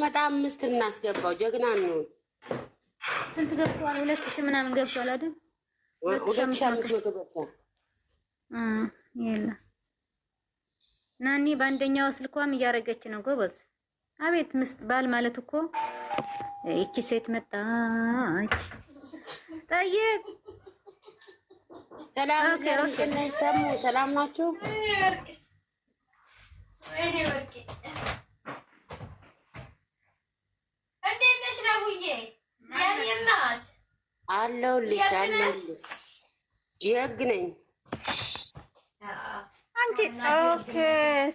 ሲመጣ 5 እናስገባው። ጀግና ነው። ስንት ገብቷል? 2000 ምናምን ገብቷል አይደል? 2500 ገብቷል። የለ ናኒ በአንደኛው ስልኳም እያረገች ነው ጎበዝ። አቤት ምስት ባል ማለት እኮ እቺ ሴት መጣች። ጠይቅ ሰላም ሰሙ ሰላም ናችሁ? እንዴት ነሽ ነውዬ? ያኔ እናት አለሁልሽ። የህግ ነኝ። አንቺ ኦኬ።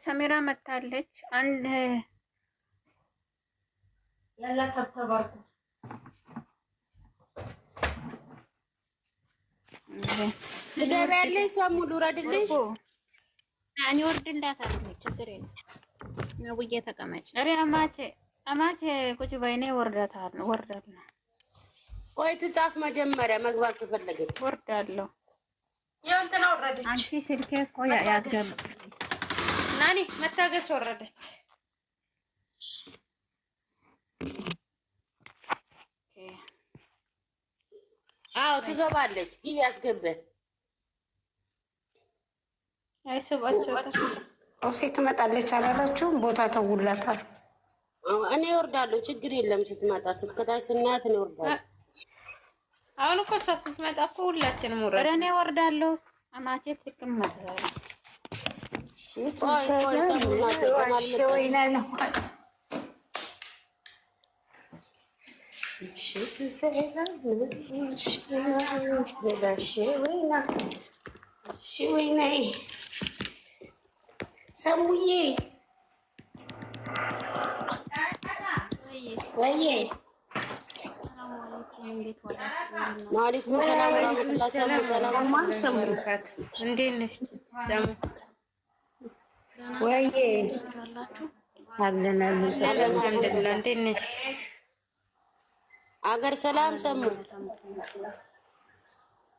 ሰሜራ መታለች። አንድ ያላ ተባርኩ ትገቢያለሽ? ሰሙ ልውረድልሽ? እኔ ወርድላታለሁ። ችግር የለም። ነውዬ ተቀመጭ። ኧረ አማቼ ቁጭ በይኔ ወርዳታለሁ። ቆይ ትጻፍ መጀመሪያ መግባት ከፈለገች ወርዳለሁ። ያው እንትና ወረደች። አንቺ ስልኬ እኮ ያዝገብ ናኒ መታገስ ወረደች። አዎ ትገባለች። ግቢ ያስገበት። አይስባቸው ኦፍሴ ትመጣለች አላላችሁም? ቦታ ተውላታል። እኔ እወርዳለሁ። ችግር የለም። ስትመጣ ስትከታች ስናያት እኔ እወርዳለሁ። አሁን እኮ እሷ ስትመጣ እኮ ሁላችንም ወረድን። እኔ እወርዳለሁ። አማቼ ትቀመጥ። ሰሙዬ ወይዬ ማለይኩም ሰላም እንዴት ነሽ? ወይዬ አለን አልሐምዱሊላህ። እንዴት ነሽ? አገር ሰላም ሰሙ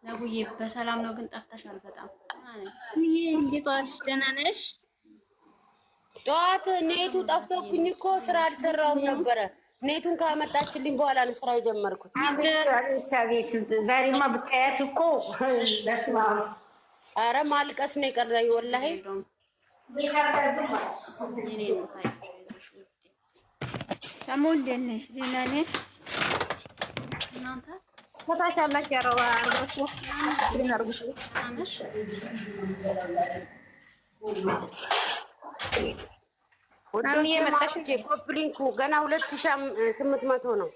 ነጉዬ በሰላም ነው? ግን ጠፍተሻል በጣም። እንዴት ዋልሽ? ደህና ነሽ? ጠዋት ኔቱ ጠፍቶብኝ እኮ ስራ አልሰራውም ነበረ። ኔቱን ካመጣችልኝ በኋላ ነው ስራ የጀመርኩት። አቤት ዛሬማ ብታያት እኮ አረ ማልቀስ ነው የቀረኝ ወላሂ። ሰሙ እንዴት ነሽ? ደህና ነሽ? እናንተ ከታች ያላችሁ ያረባ አርገሽ ወዶቼ ኮፕሊንኩ ገና 2800 ነው።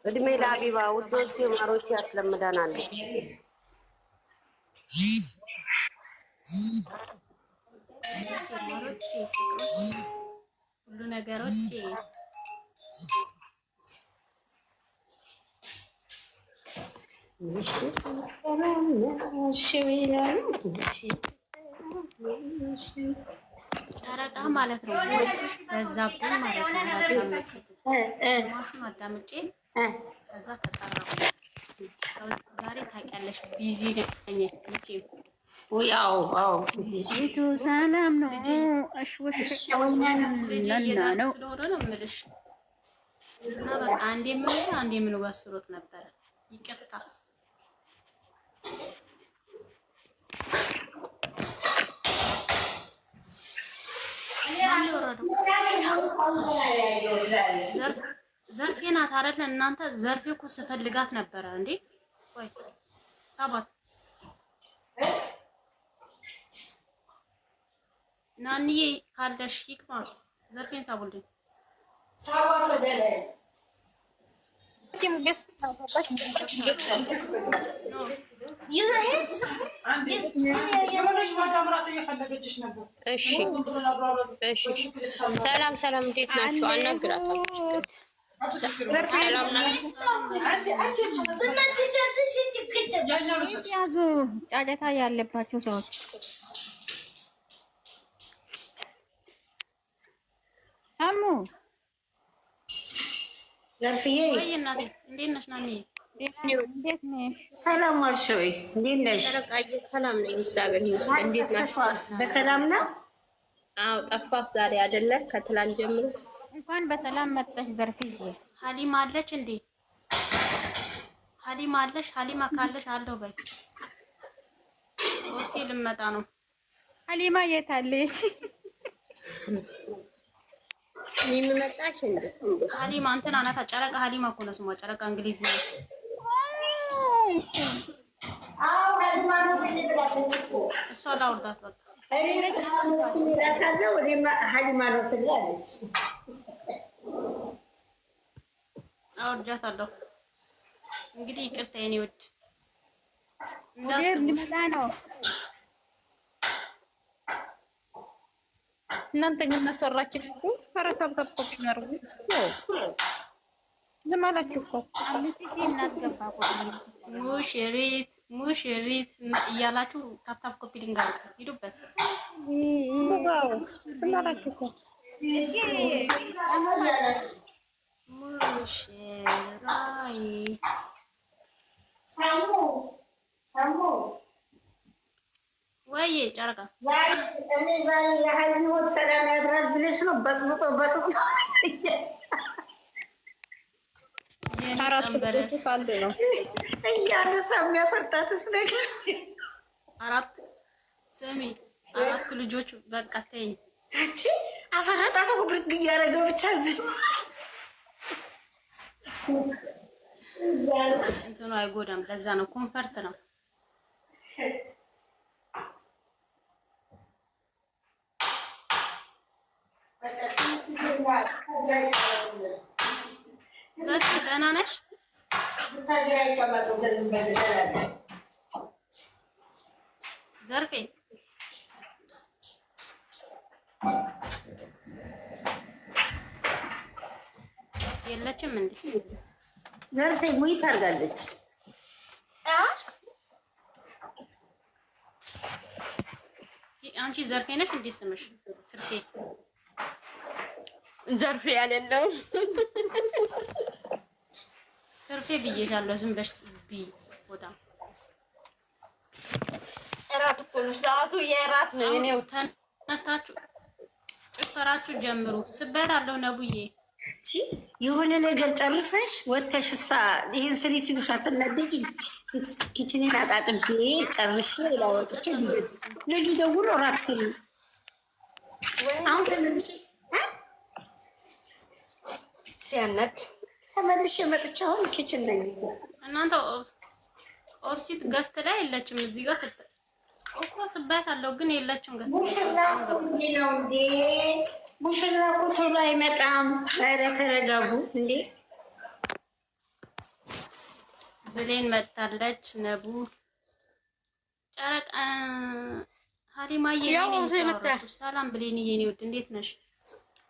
እድሜ ለአቢባ ውዶቼ ማሮቼ ያስለምዳናለች። ሁሉ ነገሮች ጨረቃ ማለት ነው። በዛብኝ ማለት ነው። ማሹን አዳምጬ ከዛ ተጠራሁ። ዛሬ ታውቂያለሽ ቢዚ ነኝ እንጂ ያው ቤቱ ሰላም ነው። አሽወሽ ልጅ ነው ስለሆነ ነው የምልሽ። እና በቃ አንዴ ምን ጋር ስሮጥ ነበረ። ይቅርታ ዘርፌ ናት አይደል? እናንተ ዘርፌ እኮ ስፈልጋት ነበረ እንዴ። ቆይ ሰባት ናንዬ ካለሽ ይቅማ ዘርፌን ሳቡልኝ ሰላም እንዴት ናችሁ? አናግራታለሁ። ሰላም ናችሁ? ያዙ ጫጫታ ያለባቸው ሰዎች ሰሙ ዘርፍዬ ወይ እናቴ እንዴት ነሽ ናንዬ? እንዴት ነሽ? ሰላም ዋልሽ ወይ? እንዴት ነሽ? ጨረቃዬ ሰላም ነኝ፣ እግዚአብሔር ይመስገን። እንዴት ናችሁ? በሰላም ነው? አዎ ጠፋፍ ዛሬ አይደለ? ከትላንት ጀምሮ እንኳን በሰላም መጣሽ ዘርፍዬ። ሀሊማ አለች እንዴ? ሀሊማ አለሽ? ሀሊማ ካለሽ አለው በይ። ኦብሴ ልመጣ ነው። ሀሊማ የት አለሽ? ምን መጣሽ እንዴ? ሀሊማ እንትና ናታ። ጨረቃ ሀሊማ እኮ ነው ስሟ። ጨረቃ እንግሊዝ ነው። አዎ ሀሊማ ነው ስለብላለች እኮ እሷ ላውርዳት በቃ። ስሚላታለሁ ወደ ሀሊማ ነው ስላለች አውርጃታለሁ። እንግዲህ ይቅርታ የኔ ውድ ሙዲር ሊመጣ ነው። እናንተ ግን እናሰራችሁ እኮ ፈረሰብ ተጥቆ የሚያርጉ ዝም አላችሁ እኮ አምስት እናስገባ ሙሽሪት ሙሽሪት እያላችሁ ታፕታፕ ኮፒ ሊንክ አድርጉ። ሂዱበት። ዝም አላችሁ እኮ ሙሽራይ ሰሙ ወይ ጨረቃ እኔ ዛሬ የሀይሚዎት ሰላም ያድራል ብለሽ ነው በጥብጦ አራት ልጆች ካሉ ነው እያነሳ የሚያፈርጣትስ ነገር አራት ስሚ፣ አራት ልጆች በቃ ተይኝ። አንቺ አፈረጣት ብርግ እያደረገ ብቻ እንትኑ አይጎዳም። ለዛ ነው ኮንፈርት ነው። ዘርፌ ደህና ነሽ? ዘርፌ የለችም እንዴ? ዘርፌ ሙይ ታርጋለች። አንቺ ዘርፌ ነሽ እንዴ ስምሽ? ስርፌ ዘርፌ ያለለው ስርፌ ብዬሻለሁ። ዝም ብለሽ ብይ። ወዳ እራት እኮ ነው ሰዓቱ፣ የእራት ነው። እኔው ተነስታችሁ ጭፈራችሁ ጀምሩ። ስበላለሁ ነቡዬ። የሆነ ነገር ጨርሰሽ ወተሽሳ ይሄን ስሪ ሲሉሽ አትናደጂ? ኪችኔን አጣጥቤ ጨርሼ ላወጥቼ ልጁ ደውሎ እራት ስሪ አሁን ተመልሼ መጥቼ አሁን ኪችን ነኝ። እናንተ ኦፕሲት ገስት ላይ የለችም። እዚህ ጋር እኮ ስባት አለው ግን የለችም። ገስት ሙሽራ ነው እንዴ? ሙሽራ እኮ ቶሎ አይመጣም። ኧረ ተረጋጉ እንዴ። ብሌን መጣለች። ነቡ ጨረቃ ሀሊማዬ ሰላም ብሌን የኔ ውድ እንዴት ነሽ?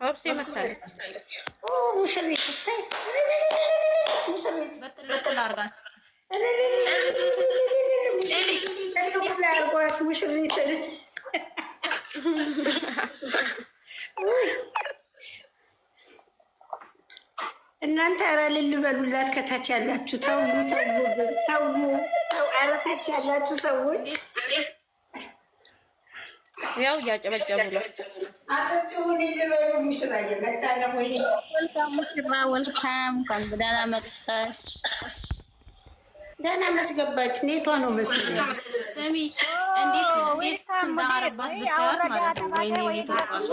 ኦብሴ መሰለች ሙሽሪት ሰይ ሙሽሪት በጥልቅ አርጋት አርጓት ሙሽሪት እናንተ ኧረ እልል በሉላት። ከታች ያላችሁ ተው ተው ተው፣ ኧረ ታች ያላችሁ ሰዎች ያው እያጨበጨቡ ነው። አጥጭውን ይልበሉ። ሙሽራ እየመጣ ነው ወይ? ወልካም ሙሽራ ወልካም። እንኳን ደህና መጣሽ። ደህና መች ገባች? ኔቷ ነው መሰለኝ። ስሚ እንዴት እንዳረባት ብታያት ማለት ነው። ወይኔ ኔቷ ራሱ